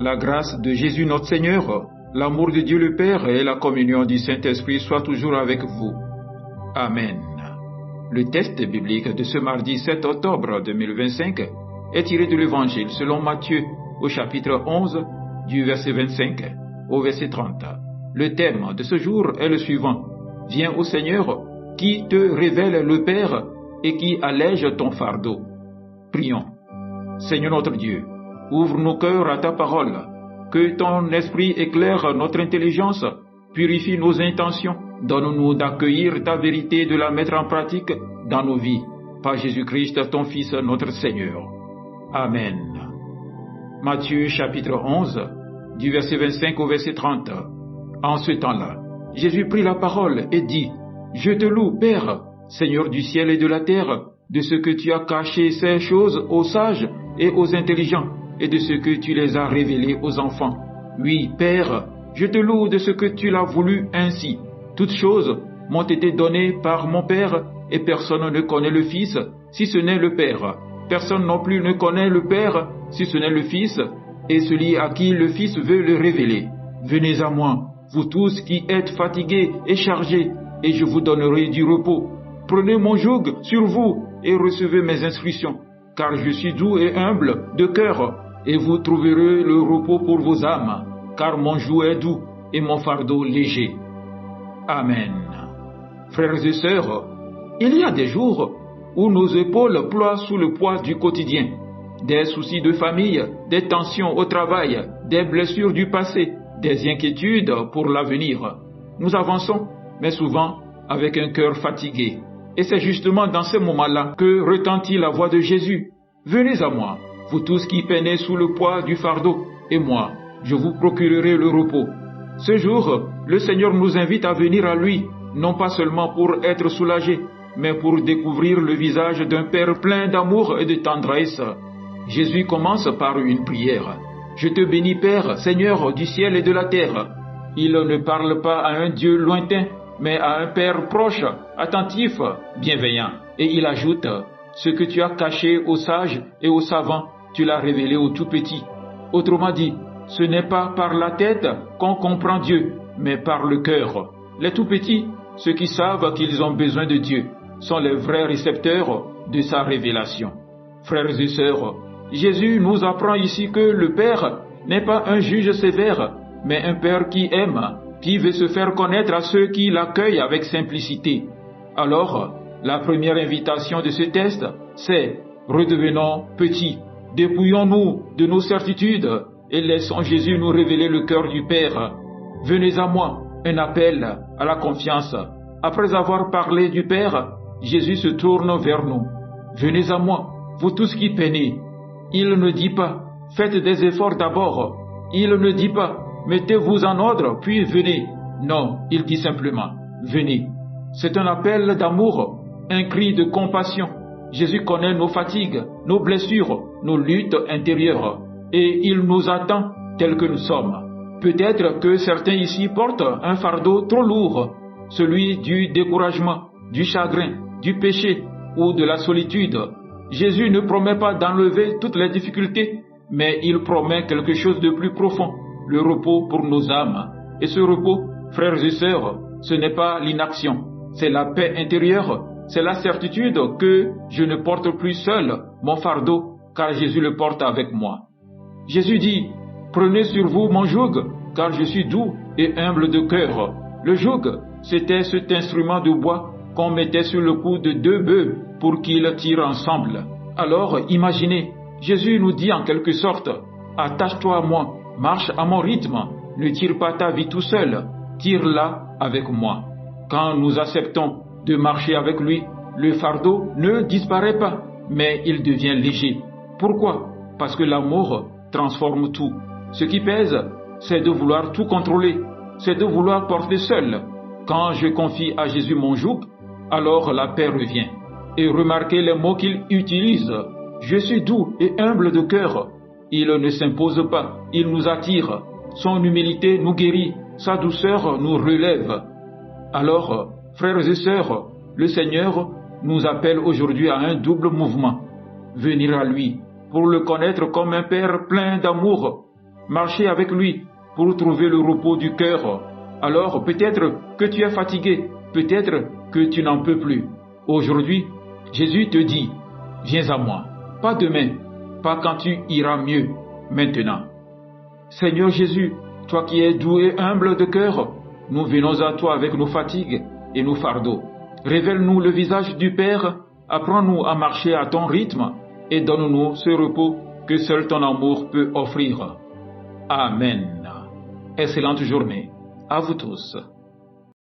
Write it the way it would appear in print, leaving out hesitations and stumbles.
La grâce de Jésus notre Seigneur, l'amour de Dieu le Père et la communion du Saint-Esprit soient toujours avec vous. Amen. Le texte biblique de ce mardi 7 octobre 2025 est tiré de l'Évangile selon Matthieu au chapitre 11 du verset 25 au verset 30. Le thème de ce jour est le suivant. Viens au Seigneur qui te révèle le Père et qui allège ton fardeau. Prions. Seigneur notre Dieu, ouvre nos cœurs à ta parole, que ton esprit éclaire notre intelligence, purifie nos intentions, donne-nous d'accueillir ta vérité et de la mettre en pratique dans nos vies. Par Jésus-Christ, ton Fils, notre Seigneur. Amen. Matthieu chapitre 11, du verset 25 au verset 30. En ce temps-là, Jésus prit la parole et dit, « Je te loue, Père, Seigneur du ciel et de la terre, de ce que tu as caché ces choses aux sages et aux intelligents, et de ce que tu les as révélées aux enfants. Oui, Père, je te loue de ce que tu l'as voulu ainsi. Toutes choses m'ont été données par mon Père, et personne ne connaît le Fils, si ce n'est le Père. Personne non plus ne connaît le Père, si ce n'est le Fils, et celui à qui le Fils veut le révéler. Venez à moi, vous tous qui êtes fatigués et chargés, et je vous donnerai du repos. Prenez mon joug sur vous et recevez mes instructions, car je suis doux et humble de cœur, et vous trouverez le repos pour vos âmes, car mon joug est doux et mon fardeau léger. Amen. Frères et sœurs, il y a des jours où nos épaules ploient sous le poids du quotidien, des soucis de famille, des tensions au travail, des blessures du passé, des inquiétudes pour l'avenir. Nous avançons, mais souvent avec un cœur fatigué. Et c'est justement dans ces moments-là que retentit la voix de Jésus. Venez à moi, vous tous qui peinez sous le poids du fardeau, et moi, je vous procurerai le repos. Ce jour, le Seigneur nous invite à venir à lui, non pas seulement pour être soulagés, mais pour découvrir le visage d'un Père plein d'amour et de tendresse. Jésus commence par une prière. Je te bénis, Père, Seigneur du ciel et de la terre. Il ne parle pas à un Dieu lointain, mais à un Père proche, attentif, bienveillant. Et il ajoute, ce que tu as caché aux sages et aux savants, tu l'as révélé aux tout petits. Autrement dit, ce n'est pas par la tête qu'on comprend Dieu, mais par le cœur. Les tout petits, ceux qui savent qu'ils ont besoin de Dieu, sont les vrais récepteurs de sa révélation. Frères et sœurs, Jésus nous apprend ici que le Père n'est pas un juge sévère, mais un Père qui aime, qui veut se faire connaître à ceux qui l'accueillent avec simplicité. Alors, la première invitation de ce texte, c'est « Redevenons petits, dépouillons-nous de nos certitudes et laissons Jésus nous révéler le cœur du Père. Venez à moi », un appel à la confiance. Après avoir parlé du Père, Jésus se tourne vers nous. « Venez à moi, vous tous qui peinez. » Il ne dit pas « Faites des efforts d'abord ». Il ne dit pas « Mettez-vous en ordre, puis venez ». Non, il dit simplement « Venez ». C'est un appel d'amour, un cri de compassion. Jésus connaît nos fatigues, nos blessures, nos luttes intérieures. Et il nous attend tels que nous sommes. Peut-être que certains ici portent un fardeau trop lourd, celui du découragement, du chagrin, du péché ou de la solitude. Jésus ne promet pas d'enlever toutes les difficultés, mais il promet quelque chose de plus profond, le repos pour nos âmes. Et ce repos, frères et sœurs, ce n'est pas l'inaction, c'est la paix intérieure, c'est la certitude que je ne porte plus seul mon fardeau, car Jésus le porte avec moi. Jésus dit, « Prenez sur vous mon joug, car je suis doux et humble de cœur. » Le joug, c'était cet instrument de bois qu'on mettait sur le cou de deux bœufs pour qu'ils tirent ensemble. Alors, imaginez, Jésus nous dit en quelque sorte, « Attache-toi à moi, marche à mon rythme, ne tire pas ta vie tout seul, tire-la avec moi. » Quand nous acceptons de marcher avec lui, le fardeau ne disparaît pas, mais il devient léger. Pourquoi? Parce que l'amour transforme tout. Ce qui pèse, c'est de vouloir tout contrôler, c'est de vouloir porter seul. Quand je confie à Jésus mon joug, alors la paix revient. Et remarquez les mots qu'il utilise. Je suis doux et humble de cœur. Il ne s'impose pas, il nous attire. Son humilité nous guérit, sa douceur nous relève. Alors, frères et sœurs, le Seigneur nous appelle aujourd'hui à un double mouvement. Venir à lui, pour le connaître comme un Père plein d'amour, marcher avec lui pour trouver le repos du cœur. Alors peut-être que tu es fatigué, peut-être que tu n'en peux plus. Aujourd'hui, Jésus te dit, viens à moi, pas demain, pas quand tu iras mieux, maintenant. Seigneur Jésus, toi qui es doux et humble de cœur, nous venons à toi avec nos fatigues et nos fardeaux. Révèle-nous le visage du Père, apprends-nous à marcher à ton rythme et donne-nous ce repos que seul ton amour peut offrir. Amen. Excellente journée à vous tous.